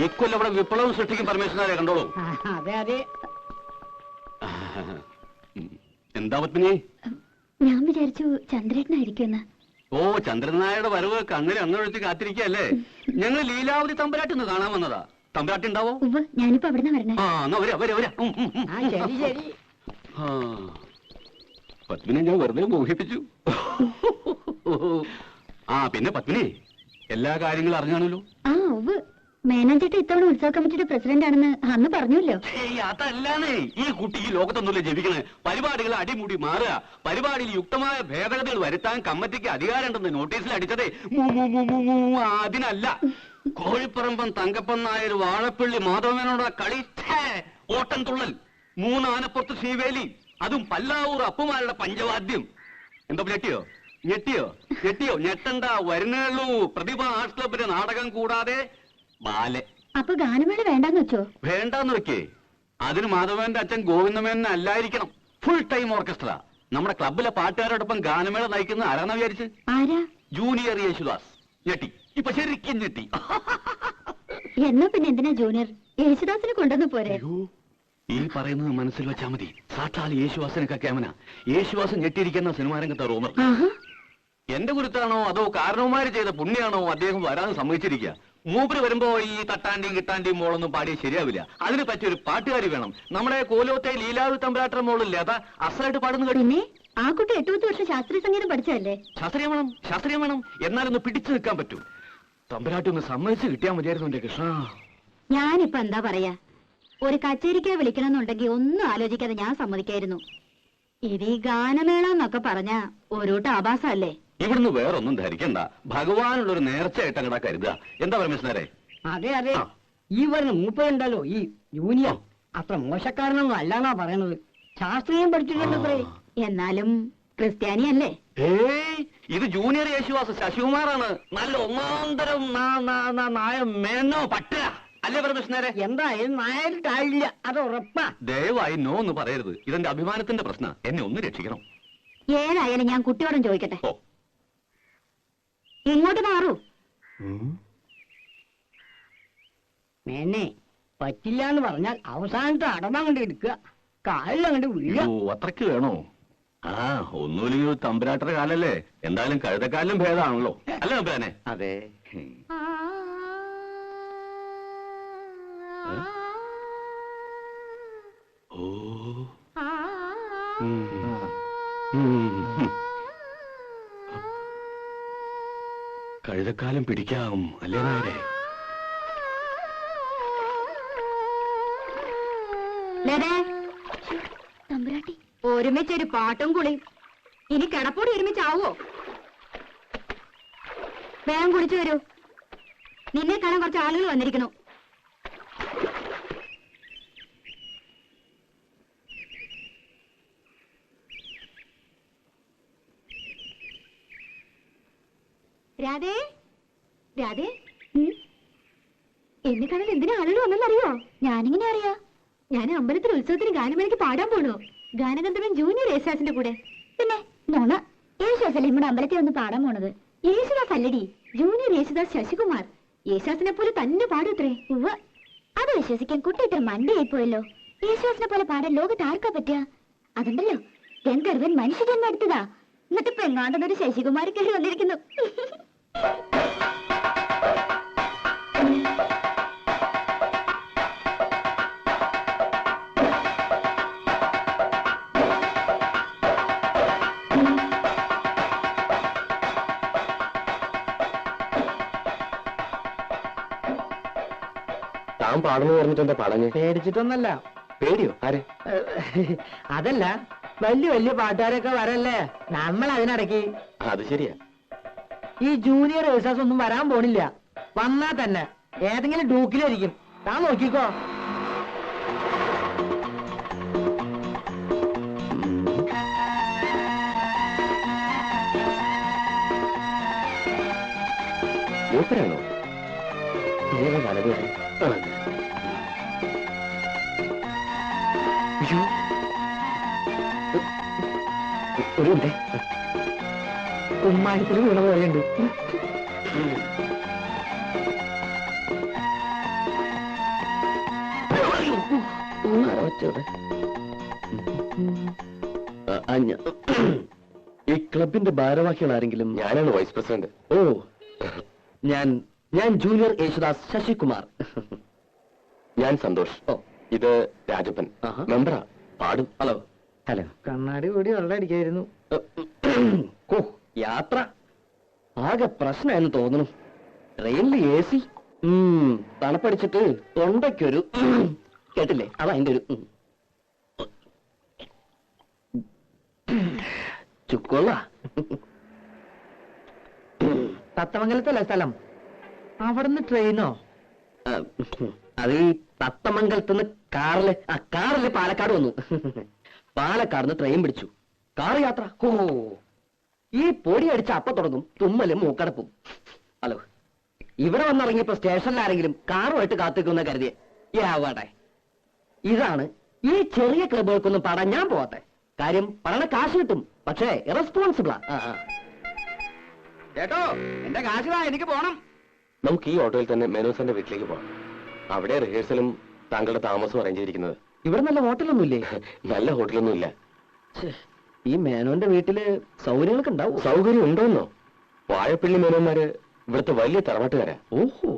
ഇക്കൊല്ലം ഇവിടെ വിപ്ലവം സൃഷ്ടിക്കും പരമേശ്വരനെ കണ്ടോളൂ. അതെ അതെ. എന്താ പത്മിനി? ഞാൻ വിചാരിച്ചു ചന്ദ്രേട്ടനായിരിക്കുമെന്ന്. ഓ, ചന്ദ്രനായുടെ വരവ് കണ്ണിൽ അങ്ങൊഴിച്ച് കാത്തിരിക്കല്ലേ? ഞങ്ങൾ ലീലാവതി തമ്പുരാട്ടിന്ന് കാണാൻ വന്നതാ. തമ്പുരാട്ടി ഉണ്ടാവോ? ഞാനിപ്പോ അവിടുന്ന് വരണേ. ശരി ശരി. പത്മിനെ ഞാൻ വെറുതെ മോഹിപ്പിച്ചു. പിന്നെ പത്മിനി എല്ലാ കാര്യങ്ങളും അറിഞ്ഞാണല്ലോ. മേനോൻചേട്ടൻ ഇത്തവണ ഉത്സവ കമ്മിറ്റിയുടെ പ്രസിഡന്റ് ആണെന്ന് അന്ന് പറഞ്ഞല്ലോ. അതല്ലാന്നേ, ഈ കുട്ടി ഈ ലോകത്തൊന്നുമില്ല ജപിക്കണേ. പരിപാടികൾ അടിമുടി മാറുക, പരിപാടിയിൽ യുക്തമായ ഭേദഗതികൾ വരുത്താൻ കമ്മിറ്റിക്ക് അധികാരമുണ്ടെന്ന് നോട്ടീസിൽ അടിച്ചതേ അതിനല്ല. കോഴിപ്പറമ്പൻ തങ്കപ്പൻ നായർ വാഴപ്പള്ളി മാധവനോട് കളി ഓട്ടം തുള്ളൽ, 3 ആനപ്പുറത്ത് ശ്രീവേലി, അതും പല്ലാവൂർ അപ്പുമാരുടെ പഞ്ചവാദ്യം. എന്താ ഞെട്ടിയോ? ഞെട്ടിയോ? ഞെട്ടിയോ? ഞെട്ടണ്ട, വരുന്നുള്ളൂ. പ്രതിഭ ആർട്സ് ക്ലബിന്റെ നാടകം കൂടാതെ ബാലെ. അപ്പൊ ഗാനമേള വേണ്ടെന്ന് വെച്ചോ? വേണ്ടെന്ന് വെക്കേ. അതിന് മാധവന്റെ അച്ഛൻ ഗോവിന്ദമേനൻ അല്ലായിരിക്കണം. Full time orchestra. നമ്മുടെ ക്ലബിലെ പാട്ടുകാരോടൊപ്പം ഗാനമേള നയിക്കുന്ന ആരാണെന്ന് വിചാരിച്ച്? ആരാ? ജൂനിയർ യേശുദാസ്. ഞെട്ടി, ഇപ്പൊ ശരിക്കും ഞെട്ടി. എന്നാ പിന്നെ എന്തിനാ ജൂനിയർ? യേശുദാസിനെ കൊണ്ടുവന്ന് പോരെ? ഈ പറയുന്നത് മനസ്സിൽ വെച്ചാ മതി. സാക്ഷാൽ യേശുദാസിനൊക്കെ ക്യാമന. യേശുദാസ് ഞെട്ടിയിരിക്കുന്ന സിനിമാരംഗത്തെ റൂമർ. എന്റെ കുരുത്താണോ അതോ കാരണവന്മാര് ചെയ്ത പുണ്യാണോ അദ്ദേഹം വരാൻ സമ്മതിച്ചിരിക്കുക. മൂപ്പര് വരുമ്പോ ഈ തട്ടാണ്ടിയും കിട്ടാണ്ടിയും മോളൊന്നും പാടിയ ശരിയാവില്ല. അതിന് പറ്റിയൊരു പാട്ടുകാരി വേണം. നമ്മുടെ കോലോത്തെ ലീലാവതി തമ്പുരാട്ട മോളില്ലേ, അതാ അസലായിട്ട് പാടുന്നു കേട്ടു. പിന്നെ ആ കുട്ടി 8 വർഷം ശാസ്ത്രീയ സംഗീതം പഠിച്ചതല്ലേ? ശാസ്ത്രീയം വേണം. എന്നാലൊന്ന് പിടിച്ചു നിൽക്കാൻ പറ്റൂ. തമ്പുരാട്ടി ഒന്ന് സമ്മതിച്ച് കിട്ടിയാൽ മതിയായിരുന്നു എന്റെ കൃഷ്ണ. ഞാനിപ്പോ എന്താ പറയാ, ഒരു കച്ചേരിക്കാ വിളിക്കണമെന്നുണ്ടെങ്കിൽ ഒന്നും ആലോചിക്കാതെ ഞാൻ സമ്മതിക്കായിരുന്നു. ഇത് ഈ ഗാനമേള എന്നൊക്കെ പറഞ്ഞ ഒരുട്ട് ആഭാസല്ലേ? ഇവിടുന്ന് വേറൊന്നും ധരിക്കണ്ട. ഭഗവാനുള്ളൊരു നേർച്ചയായിട്ട് അങ്ങടാ കരുതുക. എന്താ പരമേശ്വരേ? അതെ അതെ. ഈ വരുന്ന മൂപ്പരുണ്ടല്ലോ, ഈ ജൂനിയർ, അത്ര മോശക്കാരനൊന്നും അല്ലാന്നാ പറയണത്. ശാസ്ത്രീയം പഠിച്ചിട്ടുണ്ടത്രേ. എന്നാലും ക്രിസ്ത്യാനിയല്ലേ? ഇത് ജൂനിയർ യേശുദാസ് ശശികുമാറാണ്. നല്ല ഒന്നാന്തരം നായ മേനോ പട്ട അല്ലേ പരമേശ്വരേ? എന്തായാലും നായരിട്ടായില്ല, അത് ഉറപ്പാ. ദയവായി നോ എന്ന് പറയരുത്. ഇതെന്റെ അഭിമാനത്തിന്റെ പ്രശ്നം. എന്നെ ഒന്ന് രക്ഷിക്കണം. ഏതായാലും ഞാൻ കുട്ടിയോടും ചോദിക്കട്ടെ. ഇങ്ങോട്ട് മാറൂ. മേനെ പറ്റില്ല എന്ന് പറഞ്ഞാൽ അവസാനത്തെ അടമങ്ങണ്ട് എടുക്കുക, കാലിലങ്ങണ്ട് വീഴുക. അത്രയ്ക്ക് വേണോ? ഒന്നുമില്ലെങ്കിൽ തമ്പുരാട്ടയുടെ കാലല്ലേ. എന്തായാലും കഴുതക്കാലിലും ഭേദമാണല്ലോ അല്ലേ തമ്പുരാനെ? അതെ. കഴുതക്കാലം പിടിക്കാം അല്ലേ നായരെ? തമ്പുരാട്ടി ഒരുമിച്ചൊരു പാട്ടും കുളിയും. ഇനി കിടപ്പോടി ഒരുമിച്ചാവോ? വേഗം കുളിച്ചു വരൂ. നിന്നെ കാണാൻ കുറച്ച് ആളുകൾ വന്നിരിക്കണു. രാധേ, രാധേ, എന്നെ കാണാൻ എന്തിനാ ആളുകൾ വന്നെന്നറിയോ? ഞാനിങ്ങനെ അറിയാ. ഞാൻ അമ്പലത്തിൽ ഉത്സവത്തിന് ഗാനമേളയ്ക്ക് പാടാൻ പോണു. ഗാനഗന്ധർവൻ ജൂനിയർ യേശുദാസിന്റെ കൂടെ. പിന്നെ നോണ, യേശുദാസല്ലേ നമ്മുടെ അമ്പലത്തിൽ വന്ന് പാടാൻ പോണത്? യേശുദാസ് അല്ലടി, ജൂനിയർ യേശുദാസ് ശശികുമാർ. യേശുദാസിനെ പോലെ തന്നെ പാടൂത്രേ. അത് വിശ്വസിക്കാൻ കുട്ടി ഇത്ര മണ്ടയായി പോയല്ലോ. യേശുദാസിനെ പോലെ പാടാൻ ലോകത്ത് ആർക്കാ പറ്റുക? അതുണ്ടല്ലോ, ഗന്ധർവൻ മനുഷ്യജന്മം എടുത്തതാ. എന്നിട്ട് പെങ്ങാണ്ടെന്നൊരു ശശികുമാർ കയറി വന്നിരിക്കുന്നു. താൻ പാടുന്നു പറഞ്ഞിട്ടെന്താ പാടഞ്ഞ്? പേടിച്ചിട്ടൊന്നല്ല. പേടിയോ? ആരെ? അതല്ല, വലിയ വലിയ പാട്ടുകാരൊക്കെ വരല്ലേ, നമ്മൾ അതിനിടയ്ക്ക്. അത് ശരിയാ. ഈ ജൂനിയർ യേശുദാസ് ഒന്നും വരാൻ പോണില്ല. വന്നാ തന്നെ ഏതെങ്കിലും ഡൂക്കിലായിരിക്കും. താൻ നോക്കിക്കോ. മൂപ്പരാണോ? ഒരു കുമ്മായത്തിൽ വീണ പോലെയുണ്ട്. ആയിക്കോട്ടെ. ഈ ക്ലബിന്റെ ഭാരവാഹികൾ ആരെങ്കിലും? ഞാനാണ് വൈസ് പ്രസിഡന്റ്. ഓ, ഞാൻ ജൂനിയർ യേശുദാസ് ശശികുമാർ. ഞാൻ സന്തോഷ്. ഓ, ഇത് രാജപ്പൻ, മെമ്പറാ, പാടും. ഹലോ. ഹലോ. കണ്ണാടി കൂടി വെള്ളം അടിക്കായിരുന്നു. ഓ, യാത്ര ആകെ പ്രശ്നമായെന്ന് തോന്നുന്നു. ട്രെയിനിൽ AC, തണുപ്പടിച്ചിട്ട് തൊണ്ടയ്ക്കൊരു കേട്ടില്ലേ, അതാ അതിന്റെ ഒരു ചുക്കൊള്ള. തത്തമംഗലത്തല്ലേ സ്ഥലം? അവിടുന്ന് ട്രെയിനോ? അത് ഈ തത്തമംഗലത്തുനിന്ന് കാറില് പാലക്കാട് വന്നു. പാലക്കാട് ട്രെയിൻ പിടിച്ചു. കാർ യാത്ര. ഓ, ഈ പൊടി അടിച്ച അപ്പ തുടങ്ങും തുമ്മലും മൂക്കടപ്പും. ഹലോ, ഇവിടെ വന്നിറങ്ങിയപ്പോ സ്റ്റേഷനിൽ ആരെങ്കിലും കാറുമായിട്ട് കാത്തിക്കുന്ന കരുതിയെ യാവട്ടെ. ഇതാണ് ഈ ചെറിയ ക്ലബുകൾക്കൊന്നും പാടാൻ ഞാൻ പോവാത്തെ. കാര്യം പറയണ കാശ് കിട്ടും, പക്ഷേ ഇറസ്പോൺസിബിളാ. ചേട്ടോ, എന്റെ കാശിതാ, എനിക്ക് പോണം. നമുക്ക് ഈ ഓട്ടോയിൽ തന്നെ മേനോസന്റെ വീട്ടിലേക്ക് പോവാം. അവിടെ റിഹേഴ്സലും താങ്കളുടെ താമസവും അറേഞ്ച് ചെയ്തിരിക്കുന്നത്. ഇവിടെ നല്ല ഹോട്ടലൊന്നുമില്ലേ? നല്ല ഹോട്ടലൊന്നും ഇല്ല. ഈ മേനോന്റെ വീട്ടില് സൗകര്യങ്ങളൊക്കെ ഉണ്ടാവും. സൗകര്യം ഉണ്ടോന്നോ? വാഴപ്പള്ളി മേനോന്മാര് ഇവിടുത്തെ വലിയ തറവാട്ടുകാരാ. ഓഹോ.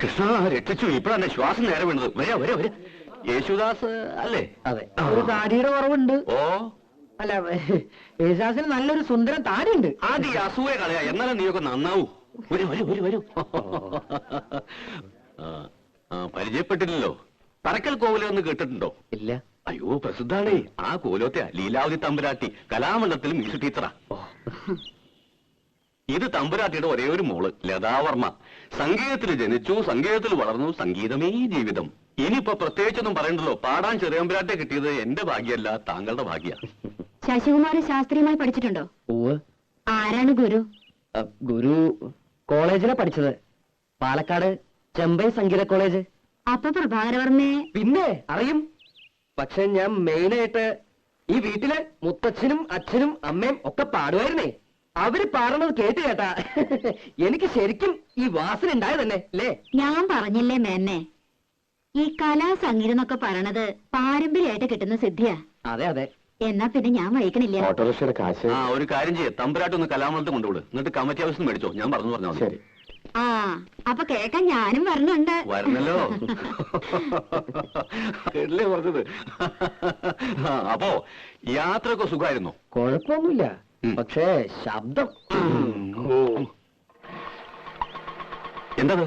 കൃഷ്ണ, രക്ഷിച്ചു. ഇപ്പഴാണ് ശ്വാസം നേരെ വീണത്. വരെ യേശുദാസ് അല്ലേ? അതെ. ഒരു താടിയുടെ കുറവുണ്ട്. ഓ, അല്ല, യേശുദാസിന് നല്ലൊരു സുന്ദരം താടിയുണ്ട്. ആദ്യം അസൂയ കളയാ, എന്നാലും നീയൊക്കെ നന്നാവൂ. വരൂ. പരിചയപ്പെട്ടില്ലല്ലോ. പറക്കൽ കോവിലൊന്ന് കേട്ടിട്ടുണ്ടോ? ഇല്ല. അയ്യോ, പ്രസിദ്ധാണേ. ആ കോലോത്തെ ലീലാവതി തമ്പുരാട്ടി, കലാമണ്ഡലത്തിൽ മ്യൂസിക് ടീച്ചറാ. ഇത് തമ്പുരാട്ടിയുടെ ഒരേ ഒരു മോള് ലതാവർമ്മ. സംഗീതത്തിൽ ജനിച്ചു, സംഗീതത്തിൽ വളർന്നു, സംഗീതമേ ജീവിതം. ഇനിയിപ്പോ പ്രത്യേകിച്ചൊന്നും പറയണ്ടല്ലോ. പാടാൻ ചെറിയമ്പുരാട്ടെ കിട്ടിയത് എന്റെ ഭാഗ്യമല്ല, താങ്കളുടെ ഭാഗ്യ. ശശികുമാർ ശാസ്ത്രീയമായി പഠിച്ചിട്ടുണ്ടോ? ആരാണ് ഗുരു? ഗുരു കോളേജിലാ പഠിച്ചത്. പാലക്കാട് ചെമ്പൈ സംഗീത കോളേജ്. അപ്പൊ പ്രഭാകരവർമ്മയെ പിന്നെ അറിയും. പക്ഷെ ഞാൻ മെയിനായിട്ട് ഈ വീട്ടിലെ മുത്തച്ഛനും അച്ഛനും അമ്മയും ഒക്കെ പാടുമായിരുന്നേ. അവര് പാടണത് കേട്ടാ എനിക്ക് ശരിക്കും ഈ വാസന ഉണ്ടായത് തന്നെ അല്ലേ? ഞാൻ പറഞ്ഞില്ലേ മേന്നെ, ഈ കലാ സംഗീതം എന്നൊക്കെ പറയണത് പാരമ്പര്യമായിട്ട് കിട്ടുന്ന സിദ്ധിയാ. അതെ അതെ. എന്നാ പിന്നെ ഞാൻ വഹിക്കണില്ല. ഓട്ടോറിക്ഷയുടെ കാശ്. ആ, ഒരു കാര്യം ചെയ്യേ, തമ്പുരാട്ടൊന്ന് കലാമണ്ഡലത്തിൽ കൊണ്ടുവിട്. എന്നിട്ട് കമ്മിറ്റി ഹൗസിൽ മേടിച്ചോ. ഞാൻ പറഞ്ഞു. ശരി. ആ, അപ്പൊ കേൾക്കാൻ ഞാനും വരണുണ്ട്. വരണല്ലോ. കേട്ടില്ലേ പറഞ്ഞത്? അപ്പോ യാത്രയൊക്കെ സുഖമായിരുന്നോ? കുഴപ്പമൊന്നുമില്ല. പക്ഷേ ശബ്ദം. എന്തത്?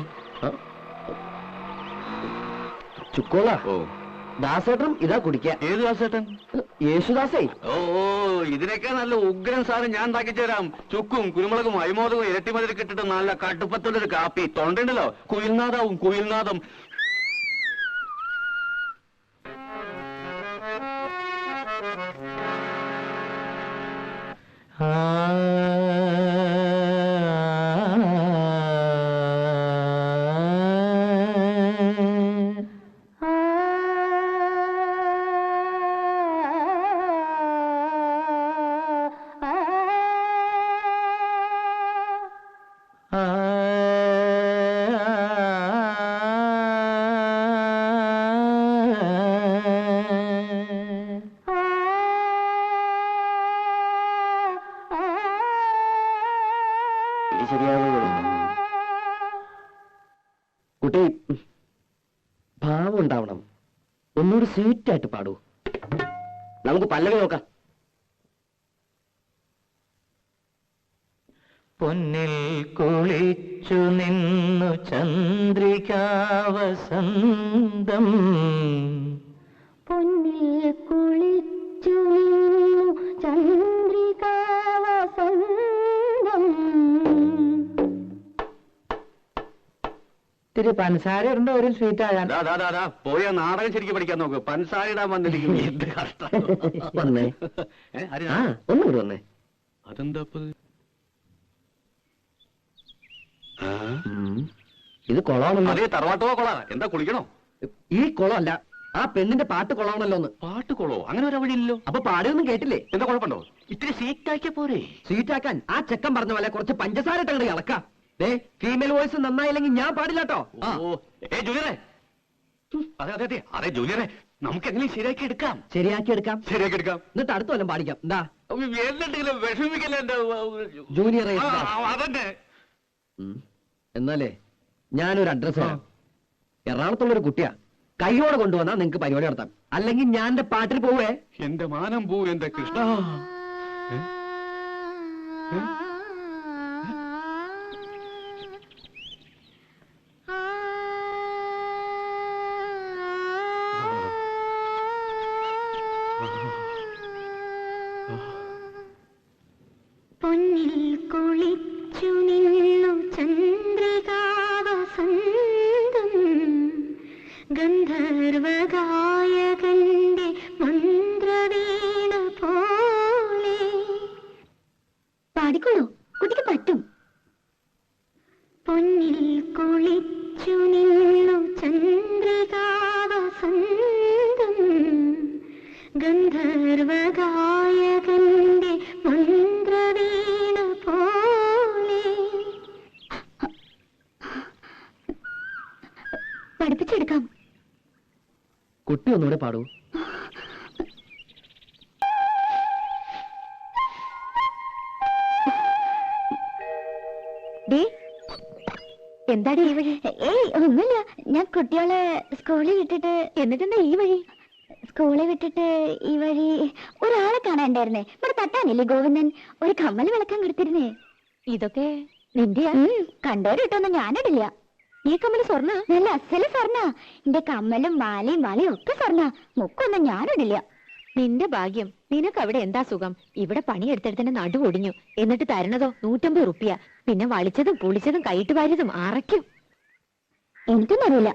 ചുക്കോള. ഓ, ദാസേട്ടനും ഇതാ കുടിക്ക. ഏത് ദാസേട്ടൻ? യേശുദാസേ. ഓ, ഇതിനൊക്കെ നല്ല ഉഗ്രൻ സാധനം ഞാൻ ഉണ്ടാക്കി തരാം. ചുക്കും കുരുമുളകും അരിമോദകവും ഇരട്ടിമതിൽ കിട്ടിട്ട് നല്ല കടുപ്പത്തുള്ളൊരു കാപ്പി. തൊണ്ടല്ലോ കുയിൽനാദാവും, കുയിൽനാദം. കുട്ടി, ഭാവം ഉണ്ടാവണം. ഒന്നുകൂടി സ്വീറ്റായിട്ട് പാടൂ. നമുക്ക് പല്ലവി നോക്കാം. പൊന്നിൽ കുളിച്ചു നിന്നു ചന്ദ്രികാവസന്തം, പൊന്നിൽ കുളിച്ചു നിന്നു ചന്ദ്രികാവസന്തം. ഇത്തിരി പഞ്ചസാര ഇടണ്ട, ഒരു സ്വീറ്റ് ആകാൻ. പോയ നാടകം ശരിക്കും പഠിക്കാൻ നോക്ക്. പഞ്ചസാര ഇടാൻ വന്നിരിക്കും. എന്ത് കഷ്ടം. വന്നേ. ഒന്നുകൂടി വന്നേ. അതെന്താ ഇത് കുളമാണല്ലോ. അതേ, തറവാട്ടോ കൊളാ. എന്താ കുളിക്കണോ? ഈ കുളമല്ല, ആ പെണ്ണിന്റെ പാട്ട് കൊള്ളാമല്ലോന്ന്. പാട്ട് കൊള്ളോ? അങ്ങനെ ഒരു വഴിയില്ലല്ലോ. അപ്പൊ പാടുകയൊന്നും കേട്ടില്ലേ? എന്താ കുഴപ്പമുണ്ടോ? ഇത്തിരി സീറ്റാക്കിയ പോരെ? സ്വീറ്റാക്കാൻ ആ ചെക്കൻ പറഞ്ഞ പോലെ കുറച്ച് പഞ്ചസാര ഇട്ടങ്ങട് ഇളക്കാം. ഫീമെയിൽ വോയിസ് നന്നായില്ലെങ്കിൽ ഞാൻ പാടില്ലാട്ടോ. ഓ ജൂനിയറെ, അതെ അതെ അതെ അതെ ജൂനിയറെ, നമുക്ക് എങ്ങനെ ശരിയാക്കി എടുക്കാം. ശരിയാക്കി എടുക്കാം. ശരിയാക്കി എടുക്കാം. എന്നിട്ട് അടുത്ത കൊല്ലം പാടിക്കാം. എന്താ എന്തെങ്കിലും വിഷമിക്കല്ലേ എന്റെ ജൂനിയർ? അതന്നെ. എന്നാലേ ഞാനൊരു അഡ്രസ് തരാം. എറണാകുളത്തുള്ളൊരു കുട്ടിയാ. കൈയോടെ കൊണ്ടുവന്നാ നിങ്ങക്ക് പരിപാടി നടത്താം. അല്ലെങ്കിൽ ഞാൻ എന്റെ പാട്ടിൽ പോവേ. എന്റെ മാനം പോ എന്റെ കൃഷ്ണ. പൊന്നിൽ കുളിച്ചു നിന്നു ചന്ദ്രികാവസന്തം ഗന്ധർവഗായകന്റെ മന്ത്രവീണ പോലെ. പാടിക്കോളൂ, കുട്ടിക്ക് പറ്റും. പൊന്നിൽ കുളിച്ചു നിന്നു ചന്ദ്രികാവസന്തം ഗന്ധർവഗായകന്റെ മന്ത്രവീണ പോലെ. പഠിപ്പിച്ചെടുക്കാം. കുട്ടി ഒന്നുകൂടെ പാടൂ. എന്താടി ഈ വഴി? ഏയ് ഒന്നുമില്ല, ഞാൻ കുട്ടികളെ സ്കൂളിൽ വിട്ടിട്ട്. എന്നിട്ടെന്താ ഈ വഴി? സ്കൂളിൽ വിട്ടിട്ട് ഈ വഴി ഒരാളെ കാണാണ്ടായിരുന്നേ. ഇവിടെ തട്ടാനില്ലേ ഗോവിന്ദൻ, ഒരു കമ്മൽ വിളക്കാൻ കൊടുത്തിരുന്നേ. ഇതൊക്കെ നിന്റെ കണ്ടോരിട്ടൊന്നും ഞാനിടില്ല. ഈ കമ്മല് സ്വർണ്ണ? നല്ല അസല് സ്വർണ്ണ. എന്റെ കമ്മലും മാലയും വളയും ഒക്കെ സ്വർണ്ണ. മുക്കൊന്നും ഞാനിടില്ല. നിന്റെ ഭാഗ്യം. നിനക്ക് അവിടെ എന്താ സുഖം? ഇവിടെ പണിയെടുത്തെടുത്തന്നെ നടു ഒടിഞ്ഞു. എന്നിട്ട് തരണതോ 150 റുപ്യ. പിന്നെ വളിച്ചതും പുളിച്ചതും കൈയിട്ട് വാരിയതും അറയ്ക്കും. എനിക്കൊന്നും അറിയില്ല.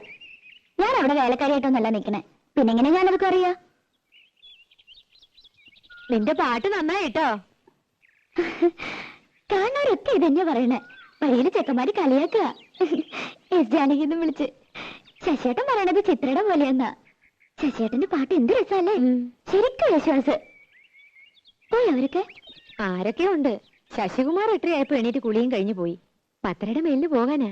ഞാൻ അവിടെ വേലക്കാരിയായിട്ടൊന്നല്ല നിക്കണേ. പിന്നെങ്ങനെ ഞാനതൊക്കെ അറിയാ? നിന്റെ പാട്ട് നന്നായിട്ടോ. കാണാനൊക്കെ ഇതന്നെ പറയണേ. വഴിയില് ചെക്കന്മാര് കളിയാക്കുക. എസ് ജാനകിന്ന് വിളിച്ച്. ശശിയേട്ടൻ പറയണത് ചിത്രയുടെ പോലെയെന്നാ. ശശിയേട്ടന്റെ പാട്ട് എന്ത് രസല്ലേ, ശരിക്കും വിശ്വാസ്. പോയി അവരൊക്കെ? ആരൊക്കെ ഉണ്ട്. ശശികുമാർ എട്ടരയായപ്പോ എണീറ്റ് കുളിയും കഴിഞ്ഞു പോയി. 10:30 മേലിന് പോകാനാ.